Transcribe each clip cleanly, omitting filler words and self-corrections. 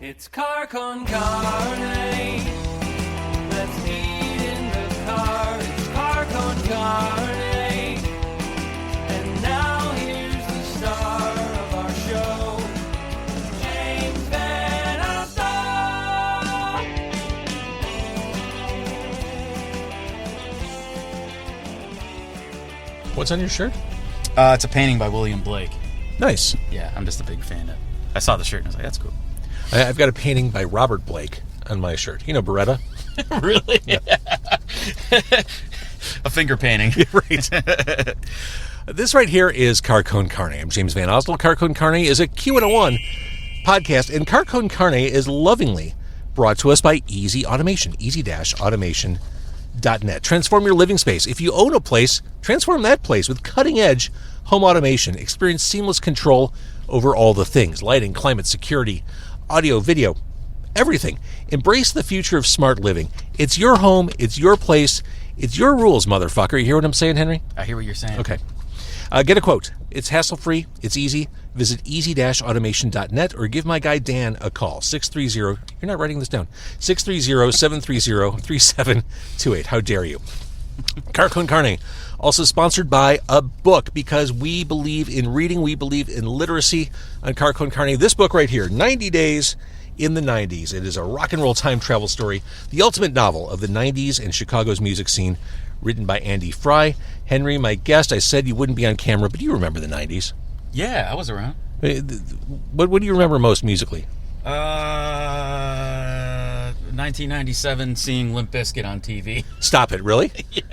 It's Car Con Carne. Let's eat in the car. It's Car Con Carne. And now here's the star of our show, James Van Aster. What's on your shirt? It's a painting by William Blake. Nice. Yeah, I'm just a big fan of it. I saw the shirt and I was like, that's cool. I've got a painting by Robert Blake on my shirt. You know Beretta? Really? Yeah. A finger painting. Right. This right here is Car Con Carne. I'm James Van Oslo. Car Con Carne is a Q101 podcast, and Car Con Carne is lovingly brought to us by Easy Automation, easy-automation.net. Transform your living space. If you own a place, transform that place with cutting-edge home automation. Experience seamless control over all the things: lighting, climate, security, audio, video, everything. Embrace the future of smart living. It's your home. It's your place. It's your rules, motherfucker. You hear what I'm saying, Henry? I hear what you're saying. Okay. Get a quote. It's hassle-free. It's easy. Visit easy-automation.net or give my guy Dan a call. 630, you're not writing this down, 630-730-3728. How dare you? Car Con Carne, also sponsored by a book, because we believe in reading, we believe in literacy on Car Con Carne. This book right here, 90 Days in the 90s. It is a rock and roll time travel story, the ultimate novel of the 90s and Chicago's music scene, written by Andy Fry. Henry, my guest, I said you wouldn't be on camera, but you remember the 90s. Yeah, I was around. What do you remember most musically? 1997, seeing Limp Bizkit on TV. Stop it, really? Yeah.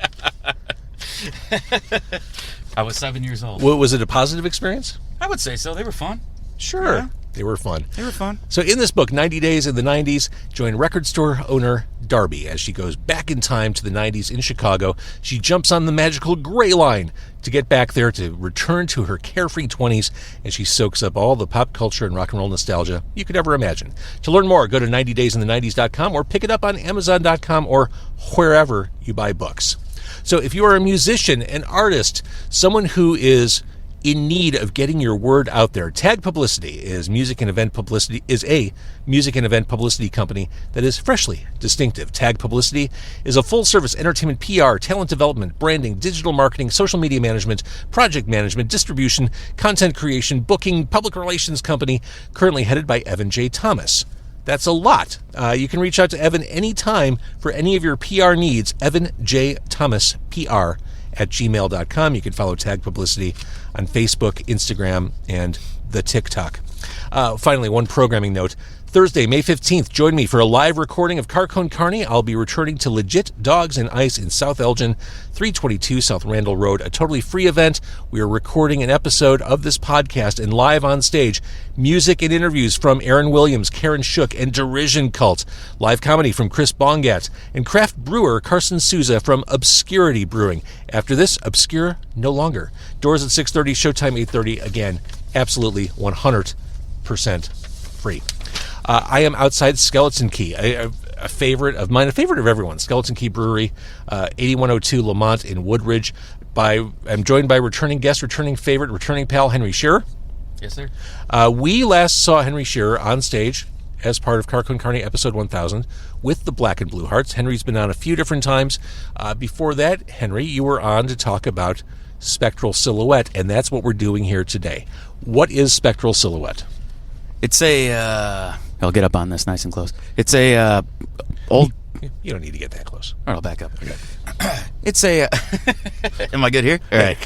I was 7 years old. Was it a positive experience? I would say so. They were fun. Sure. Yeah. They were fun. They were fun. So in this book, 90 Days in the 90s, join record store owner Darby as she goes back in time to the 90s in Chicago. She jumps on the magical gray line to get back there, to return to her carefree 20s, and she soaks up all the pop culture and rock and roll nostalgia you could ever imagine. To learn more, go to 90daysinthe90s.com or pick it up on Amazon.com or wherever you buy books. So if you are a musician, an artist, someone who is in need of getting your word out there, Tag Publicity is a music and event publicity company that is freshly distinctive. Tag Publicity is a full-service entertainment PR, talent development, branding, digital marketing, social media management, project management, distribution, content creation, booking, public relations company, currently headed by Evan J. Thomas. That's a lot. You can reach out to Evan anytime for any of your PR needs. Evan J. Thomas, PR @gmail.com. You can follow Tag Publicity on Facebook, Instagram, and the TikTok. Finally, one programming note. Thursday, May 15th, join me for a live recording of Car Con Carne. I'll be returning to Legit Dogs and Ice in South Elgin, 322 South Randall Road, a totally free event. We are recording an episode of this podcast, and live on stage, music and interviews from Aaron Williams, Karen Shook, and Derision Cult. Live comedy from Chris Bongat, and craft brewer Carson Souza from Obscurity Brewing. After this, Obscure no longer. Doors at 6:30, showtime 8:30. Again, absolutely 100% free. I am outside Skeleton Key, a favorite of mine, a favorite of everyone. Skeleton Key Brewery, 8102 Lemont in Woodridge. I'm joined by returning guest, returning favorite, returning pal, Henry Scherer. Yes, sir. We last saw Henry Scherer on stage as part of Car Con Carne episode 1000 with the Black and Blue Hearts. Henry's been on a few different times. Before that, Henry, you were on to talk about Spectral Silhouette, and that's what we're doing here today. What is Spectral Silhouette? It's I'll get up on this nice and close. It's a old... You don't need to get that close. All right, I'll back up. Okay. It's a... Am I good here? All right.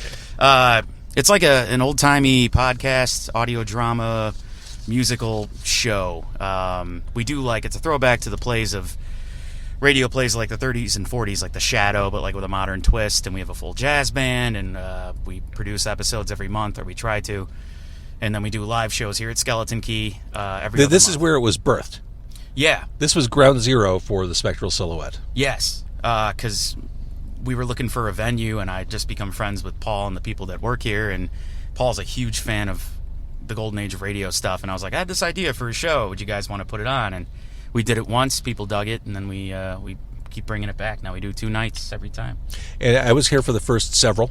It's like an old-timey podcast, audio drama, musical show. We do it's a throwback to the plays of... radio plays like the 30s and 40s, like The Shadow, but with a modern twist. And we have a full jazz band, and we produce episodes every month, or we try to. And then we do live shows here at Skeleton Key every other This month. is where it was birthed. Yeah. This was ground zero for the Spectral Silhouette. Yes, because we were looking for a venue, and I just become friends with Paul and the people that work here. And Paul's a huge fan of the golden age of radio stuff. And I was like, I had this idea for a show. Would you guys want to put it on? And we did it once. People dug it, and then we keep bringing it back. Now we do 2 nights every time. And I was here for the first several.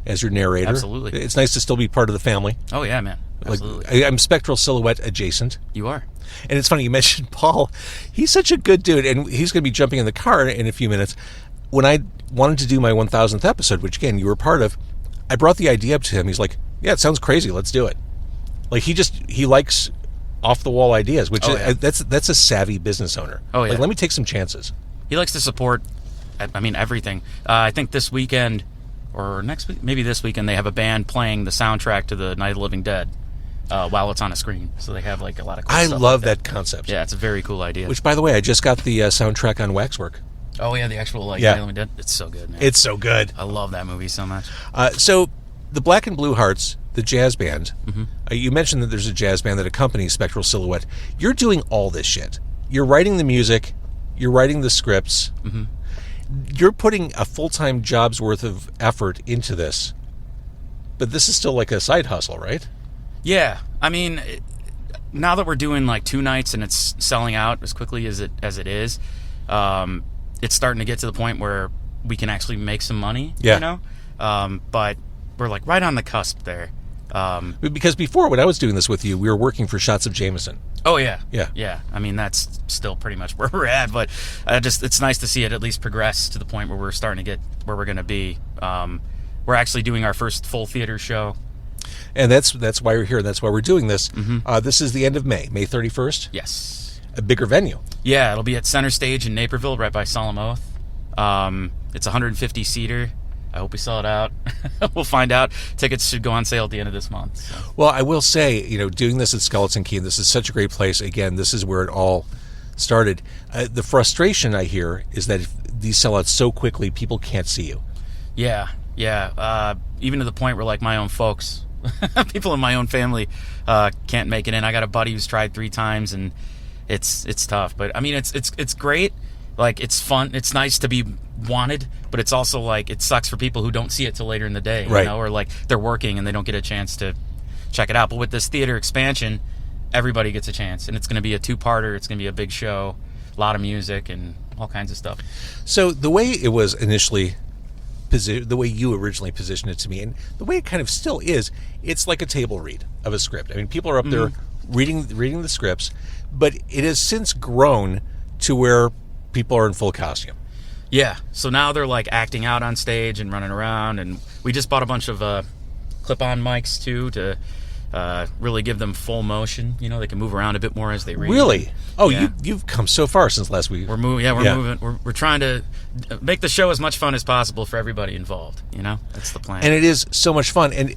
as your narrator. Absolutely. It's nice to still be part of the family. Oh, yeah, man. Absolutely. Like, I'm Spectral Silhouette adjacent. You are. And it's funny, you mentioned Paul. He's such a good dude, and he's going to be jumping in the car in a few minutes. When I wanted to do my 1000th episode, which, again, you were part of, I brought the idea up to him. He's like, yeah, it sounds crazy. Let's do it. Like, he likes off-the-wall ideas, which that's a savvy business owner. Oh, yeah. Like, let me take some chances. He likes to support, everything. I think this weekend, or next week, maybe this weekend, they have a band playing the soundtrack to the Night of the Living Dead while it's on a screen. So they have, like, a lot of cool I stuff love like that concept. Yeah, it's a very cool idea. Which, by the way, I just got the soundtrack on Waxwork. Oh, yeah, the actual, Night of the Living Dead. It's so good, man. It's so good. I love that movie so much. So, the Black and Blue Hearts, the jazz band, you mentioned that there's a jazz band that accompanies Spectral Silhouette. You're doing all this shit. You're writing the music. You're writing the scripts. You're putting a full-time job's worth of effort into this. But this is still like a side hustle, right? Yeah. I mean, now that we're doing like 2 nights and it's selling out as quickly as it is, it's starting to get to the point where we can actually make some money, you know? But we're like right on the cusp there. Because before, when I was doing this with you, we were working for Shots of Jameson. Oh, yeah. Yeah. Yeah. I mean, that's still pretty much where we're at, but it's nice to see it at least progress to the point where we're starting to get where we're going to be. We're actually doing our first full theater show. And that's why we're here. That's why we're doing this. This is the end of May 31st. Yes. A bigger venue. Yeah, it'll be at Center Stage in Naperville, right by Solemn Oath. It's a 150-seater. I hope we sell it out. We'll find out. Tickets should go on sale at the end of this month. So. Well, I will say, doing this at Skeleton Key, and this is such a great place. Again, this is where it all started. The frustration I hear is that if these sell out so quickly, people can't see you. Yeah. Even to the point where, like, my own folks, people in my own family can't make it in. I got a buddy who's tried 3 times, and it's tough. But, I mean, it's great. Like, it's fun. It's nice to be wanted, but it's also, like, it sucks for people who don't see it till later in the day, right. Or, like, they're working and they don't get a chance to check it out. But with this theater expansion, everybody gets a chance. And it's going to be a 2-parter. It's going to be a big show, a lot of music, and all kinds of stuff. So the way it was initially the way you originally positioned it to me, and the way it kind of still is, it's like a table read of a script. I mean, people are up there reading the scripts, but it has since grown to where people are in full costume. Yeah, so now they're like acting out on stage and running around, and we just bought a bunch of clip-on mics too to really give them full motion. They can move around a bit more as they read. Really? Oh, yeah. You've come so far since last week. We're moving. Yeah, we're moving. We're trying to make the show as much fun as possible for everybody involved. That's the plan. And it is so much fun. And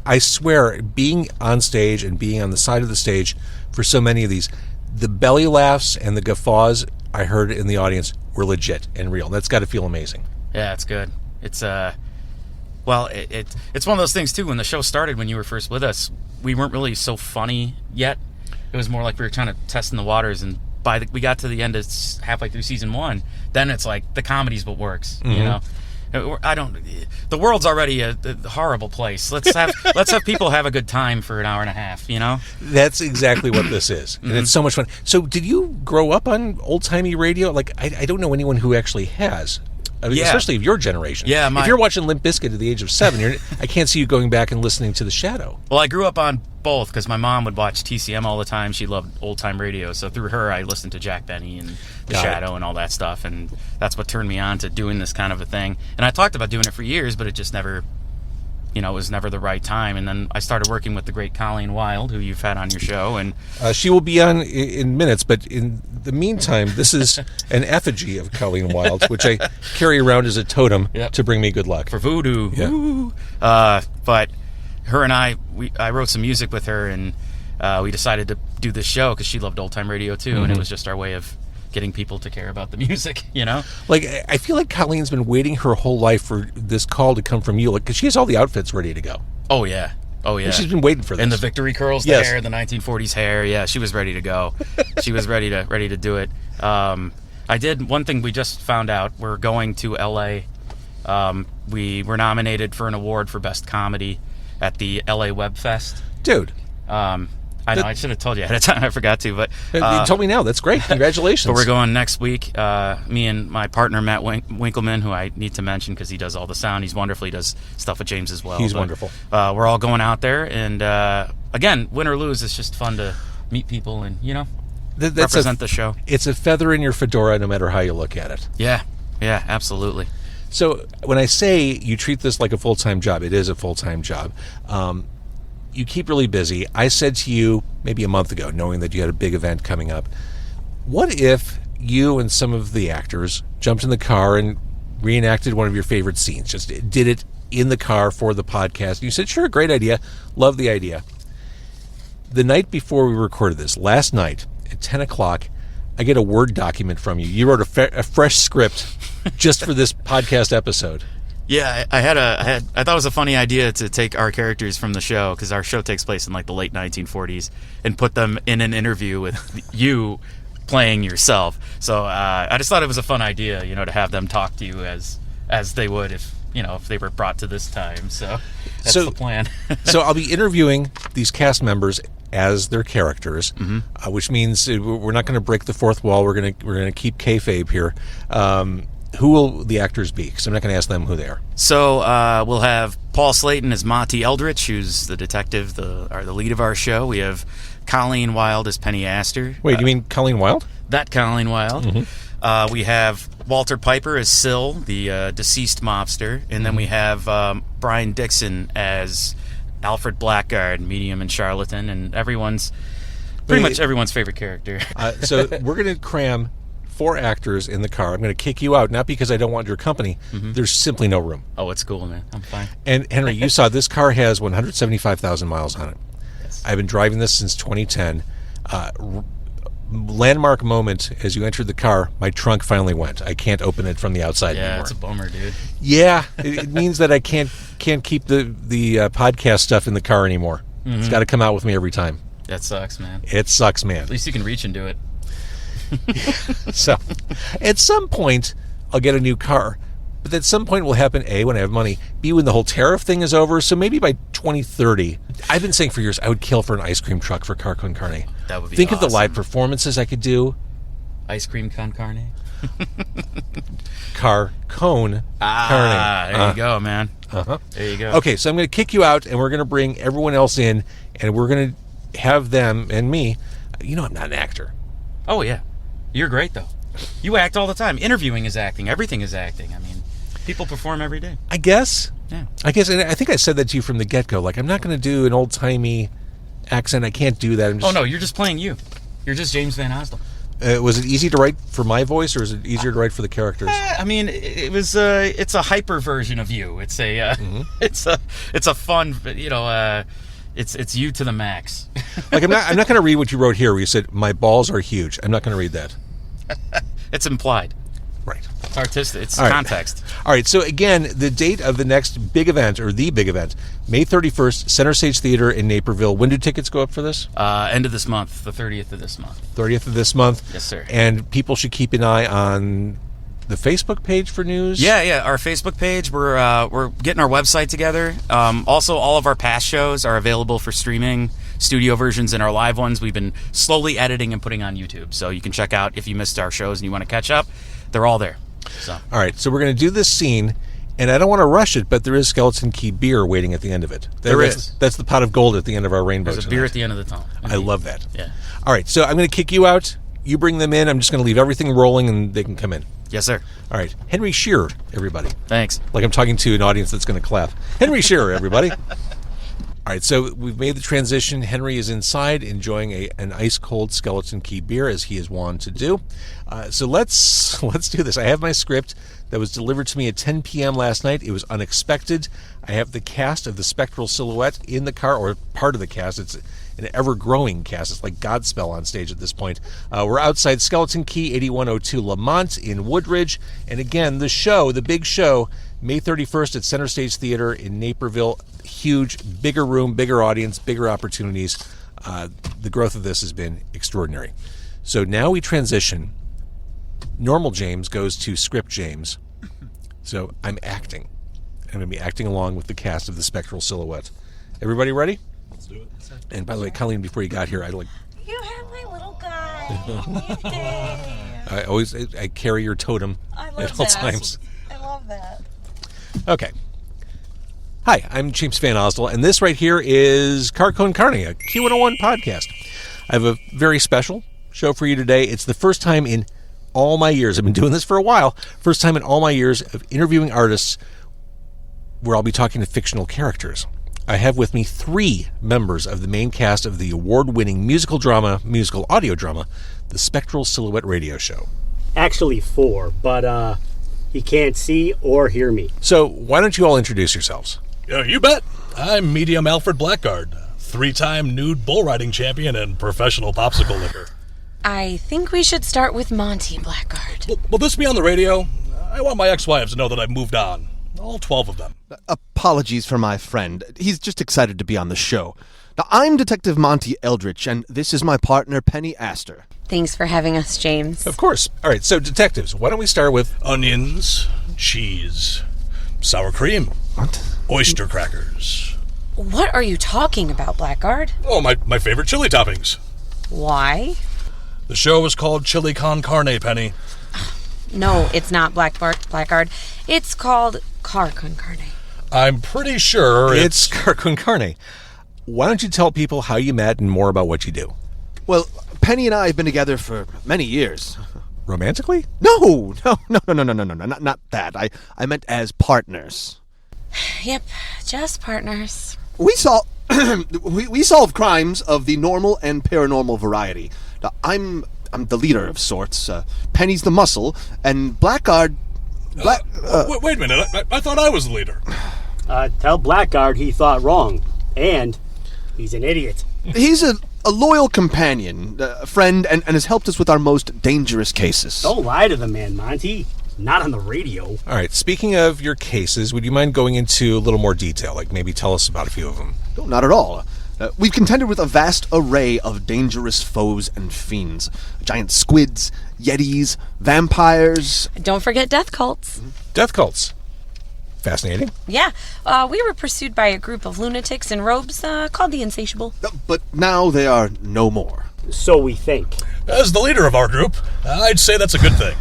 I swear, being on stage and being on the side of the stage for so many of these, the belly laughs and the guffaws I heard in the audience were legit and real. That's got to feel amazing. Yeah, it's good. It's well, it's one of those things too. When the show started, when you were first with us, we weren't really so funny yet. It was more like we were trying to test in the waters, and we got to the end of halfway through season 1, then it's like the comedy's what works. The world's already a horrible place. Let's have people have a good time for an hour and a half. That's exactly what this is, and it's so much fun. So, did you grow up on old timey radio? Like, I don't know anyone who actually has. I mean, especially of your generation. Yeah, if you're watching Limp Bizkit at the age of 7, I can't see you going back and listening to The Shadow. Well, I grew up on both because my mom would watch TCM all the time. She loved old-time radio, so through her, I listened to Jack Benny and The Shadow and all that stuff, and that's what turned me on to doing this kind of a thing. And I talked about doing it for years, but it just never... it was never the right time. And then I started working with the great Colleen Wilde, who you've had on your show. And she will be on in minutes, but in the meantime, this is an effigy of Colleen Wilde, which I carry around as a totem to bring me good luck. For voodoo. Yeah. But her and I wrote some music with her, and we decided to do this show because she loved old-time radio, too, and it was just our way of getting people to care about the music, Like, I feel like Colleen's been waiting her whole life for this call to come from you, because she has all the outfits ready to go. Oh, yeah. And she's been waiting for this. And the victory curls, the hair, the 1940s hair. Yeah, she was ready to go. She was ready to do it. I did one thing we just found out. We're going to L.A. We were nominated for an award for Best Comedy at the L.A. Web Fest. Dude. I I know. I should have told you ahead of time. I forgot to, but You told me now. That's great. Congratulations. But we're going next week. Me and my partner Matt Winkleman, who I need to mention because he does all the sound. He's wonderful. He does stuff with James as well. He's wonderful. We're all going out there, and again, win or lose, it's just fun to meet people and represent the show. It's a feather in your fedora, no matter how you look at it. Yeah, absolutely. So when I say you treat this like a full-time job, it is a full-time job. You keep really busy. I said to you maybe a month ago, knowing that you had a big event coming up, what if you and some of the actors jumped in the car and reenacted one of your favorite scenes, just did it in the car for the podcast? And you said, sure, great idea. Love the idea. The night before we recorded this, last night at 10 o'clock, I get a Word document from you. You wrote a fresh script just for this podcast episode. Yeah, I thought it was a funny idea to take our characters from the show, because our show takes place in like the late 1940s, and put them in an interview with you playing yourself. So I just thought it was a fun idea, to have them talk to you as they would if they were brought to this time. So that's the plan. So I'll be interviewing these cast members as their characters, which means we're not going to break the fourth wall. We're going to keep kayfabe here. Who will the actors be? Because I'm not going to ask them who they are. So we'll have Paul Slayton as Monty Eldritch, who's the detective, the lead of our show. We have Colleen Wilde as Penny Aster. Wait, you mean Colleen Wilde? That Colleen Wilde. We have Walter Piper as Syl, the deceased mobster. And then we have Brian Dixon as Alfred Blackguard, medium and charlatan, and pretty much everyone's favorite character. So we're going to cram 4 actors in the car. I'm going to kick you out, not because I don't want your company. There's simply no room. Oh, it's cool, man. I'm fine. And Henry, you saw this car has 175,000 miles on it. Yes. I've been driving this since 2010. Landmark moment as you entered the car, my trunk finally went. I can't open it from the outside anymore. Yeah, it's a bummer, dude. Yeah, it means that I can't keep the podcast stuff in the car anymore. It's got to come out with me every time. That sucks, man. It sucks, man. At least you can reach and do it. So, at some point, I'll get a new car. But at some point will happen, A, when I have money, B, when the whole tariff thing is over. So maybe by 2030, I've been saying for years I would kill for an ice cream truck for Car Con Carne. That would be Think awesome. of the live performances I could do. Ice cream con carne? Car Con Carne. There you go, man. Uh-huh. There you go. Okay, so I'm going to kick you out, and we're going to bring everyone else in, and we're going to have them and me. I'm not an actor. Oh, yeah. You're great, though. You act all the time. Interviewing is acting. Everything is acting. I mean, people perform every day. I guess. Yeah. And I think I said that to you from the get-go. Like, I'm not going to do an old-timey accent. I can't do that. Oh, no, you're just playing you. You're just James Van Osdale. Was it easy to write for my voice, or is it easier to write for the characters? I mean, it was. It's a hyper version of you. It's a. It's a fun. It's you to the max. Like I'm not going to read what you wrote here, where you said my balls are huge. I'm not going to read that. It's implied. Right. It's artistic. It's All right. context. All right. So again, the date of the next big event, or the big event, May 31st, Center Stage Theater in Naperville. When do tickets go up for this? End of this month, the 30th of this month. 30th of this month. Yes, sir. And people should keep an eye on the Facebook page for news. Yeah. Our Facebook page. We're getting our website together. Also, all of our past shows are available for streaming. Studio versions and our live ones we've been slowly editing and putting on YouTube. So you can check out if you missed our shows and you want to catch up. They're all there. So. All right, so we're going to do this scene, and I don't want to rush it, but there is Skeleton Key beer waiting at the end of it. There is. That's the pot of gold at the end of our rainbow. There's a beer at the end of the tunnel. I love that. Yeah. All right, so I'm going to kick you out. You bring them in. I'm just going to leave everything rolling, and they can come in. Yes, sir. All right, Henry Scherer, everybody. Thanks. Like I'm talking to an audience that's going to clap. Henry Scherer, everybody. All right, so we've made the transition. Henry is inside enjoying an ice-cold Skeleton Key beer, as he is wont to do. So let's do this. I have my script that was delivered to me at 10 p.m. last night. It was unexpected. I have the cast of the Spectral Silhouette in the car, or part of the cast. It's an ever-growing cast. It's like Godspell on stage at this point. We're outside Skeleton Key, 8102 Lemont in Woodridge. And again, the big show, May 31st at Center Stage Theater in Naperville. Huge, bigger room, bigger audience, bigger opportunities. The growth of this has been extraordinary. So now we transition. Normal James goes to script James. So I'm acting. I'm going to be acting along with the cast of the Spectral Silhouette. Everybody ready? And by the way, Colleen, before you got here, You have my little guy. I carry your totem I love at all that. times. I love that. Okay. Hi, I'm James Van Osdell, and this right here is Car Con Carne, a Q101 podcast. I have a very special show for you today. It's the first time in all my years, I've been doing this for a while, first time in all my years of interviewing artists where I'll be talking to fictional characters. I have with me 3 members of the main cast of the award-winning musical audio drama, the Spectral Silhouette Radio Show. Actually 4, but he can't see or hear me. So why don't you all introduce yourselves? You bet. I'm Medium Alfred Blackguard, 3-time nude bull riding champion and professional popsicle licker. I think we should start with Monty, Blackguard. Will this be on the radio? I want my ex-wives to know that I've moved on. All 12 of them. Apologies for my friend. He's just excited to be on the show. Now, I'm Detective Monty Eldritch, and this is my partner, Penny Aster. Thanks for having us, James. Of course. All right, so detectives, why don't we start with... Onions, cheese, sour cream, What? oyster crackers. What are you talking about, Blackguard? Oh, my favorite chili toppings. Why? The show is called Chili Con Carne, Penny. No, it's not Blackguard. It's called Car Con Carne. I'm pretty sure It's Car Con Carne. Why don't you tell people how you met and more about what you do? Well, Penny and I have been together for many years. Romantically? No, not that. I meant as partners. Yep, just partners. We solve crimes of the normal and paranormal variety. Now, I'm the leader of sorts. Penny's the muscle, and Blackguard. wait a minute. I thought I was the leader. Tell Blackguard he thought wrong. And he's an idiot. He's a loyal companion, a friend, and has helped us with our most dangerous cases. Don't lie to the man, Monty. Not on the radio. All right, speaking of your cases, would you mind going into a little more detail? Like maybe tell us about a few of them. No, not at all. We've contended with a vast array of dangerous foes and fiends. Giant squids, yetis, vampires. Don't forget death cults. Death cults. Fascinating. Yeah, we were pursued by a group of lunatics in robes called the Insatiable. But now they are no more. So we think. As the leader of our group, I'd say that's a good thing.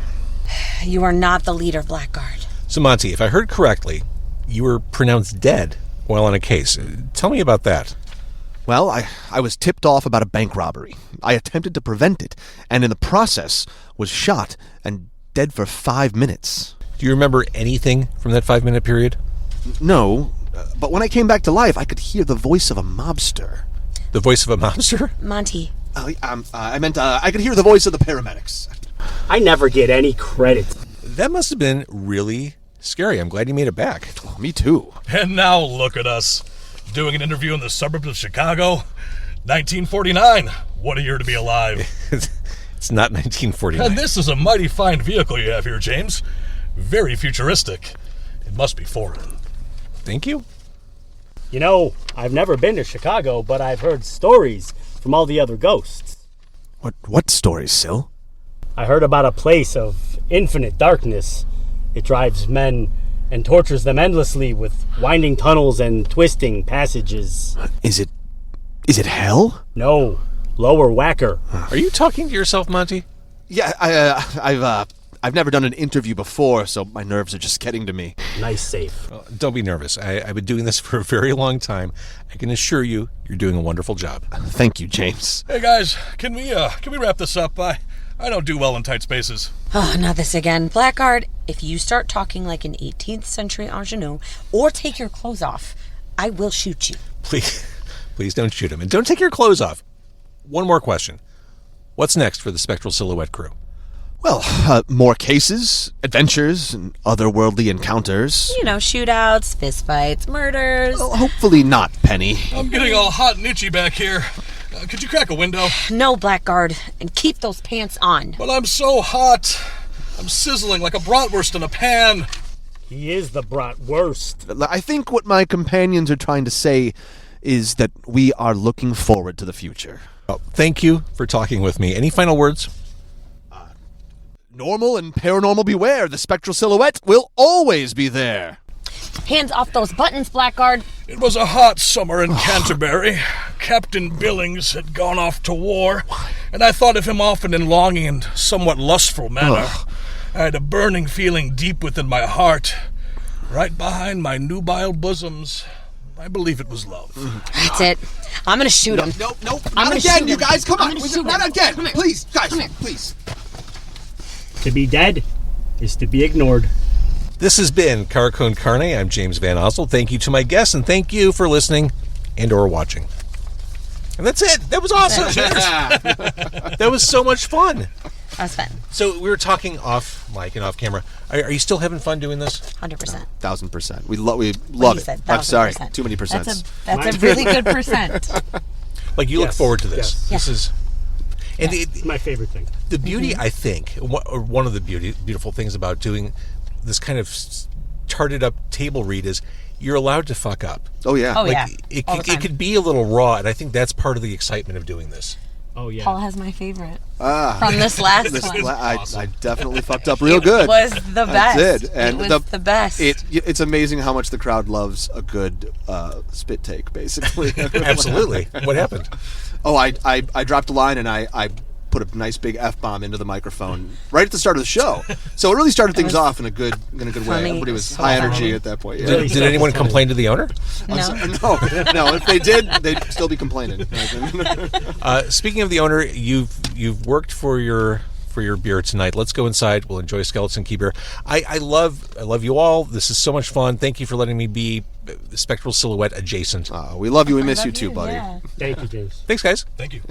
You are not the leader, Blackguard. So Monty, if I heard correctly, you were pronounced dead while on a case. Tell me about that. Well, I was tipped off about a bank robbery. I attempted to prevent it, and in the process was shot and dead for 5 minutes. Do you remember anything from that 5-minute period? No, but when I came back to life, I could hear the voice of a mobster. The voice of a mobster? Monty. I meant I could hear the voice of the paramedics. I never get any credit. That must have been really scary. I'm glad you made it back. Oh, me too. And now look at us, doing an interview in the suburbs of Chicago. 1949. What a year to be alive. It's not 1949. And this is a mighty fine vehicle you have here, James. Very futuristic. It must be foreign. Thank you. You know, I've never been to Chicago, but I've heard stories from all the other ghosts. What stories, Sil? I heard about a place of infinite darkness. It drives men and tortures them endlessly with winding tunnels and twisting passages. Is it hell? No, lower whacker. Are you talking to yourself, Monty? Yeah, I've never done an interview before, so my nerves are just getting to me. Nice safe. Don't be nervous. I've been doing this for a very long time. I can assure you, you're doing a wonderful job. Thank you, James. Hey guys, can we wrap this up? I don't do well in tight spaces. Oh, not this again. Blackguard, if you start talking like an 18th century ingenue or take your clothes off, I will shoot you. Please don't shoot him. And don't take your clothes off. One more question. What's next for the Spectral Silhouette crew? Well, more cases, adventures, and otherworldly encounters. You know, shootouts, fistfights, murders. Well, hopefully not, Penny. I'm getting all hot and itchy back here. Could you crack a window? No, Blackguard, and keep those pants on. But I'm so hot. I'm sizzling like a bratwurst in a pan. He is the bratwurst. I think what my companions are trying to say is that we are looking forward to the future. Well, thank you for talking with me. Any final words? Normal and paranormal beware. The Spectral Silhouette will always be there. Hands off those buttons, Blackguard. It was a hot summer in Canterbury. Captain Billings had gone off to war, and I thought of him often in longing and somewhat lustful manner. I had a burning feeling deep within my heart, right behind my nubile bosoms. I believe it was love. That's it. I'm gonna shoot him. No, I'm not gonna again, shoot you him. guys. Come I'm on. gonna shoot Not him. again. Come here. Please, guys, Come here. please. To be dead is to be ignored. This has been Car Con Carne. I'm James Van Osel. Thank you to my guests, and thank you for listening and or watching. And that's it. That was awesome. That was so much fun. That's fun. So we were talking off mic and off camera. Are you still having fun doing this? 100%. 1,000%. We love He it. said I'm sorry. 1,000%. Too many percents. That's a really good percent. Like you look Yes, forward to this. yes. This is, and It's my favorite thing. the beauty, I think, or one of the beautiful things about doing this kind of charted up table read is you're allowed to fuck up. Oh yeah. Oh, Like yeah. All the it time. could be a little raw, and I think that's part of the excitement of doing this. Oh, yeah. Paul has my favorite Ah. from this last This one. I definitely fucked up real good. It was the best. I did. And it was the best. It's amazing how much the crowd loves a good spit take, basically. Absolutely. What happened? Oh, I dropped a line and I put a nice big F-bomb into the microphone right at the start of the show. So it really started things off in a good way. funny. Everybody was So high funny. energy at that point. Yeah. Did anyone complain to the owner? No. No. If they did, they'd still be complaining. Speaking of the owner, you've worked for your beer tonight. Let's go inside. We'll enjoy Skeleton Key Beer. I love you all. This is so much fun. Thank you for letting me be Spectral Silhouette adjacent. We love you. We miss you too, buddy. Yeah. Thank you, James. Thanks, guys. Thank you.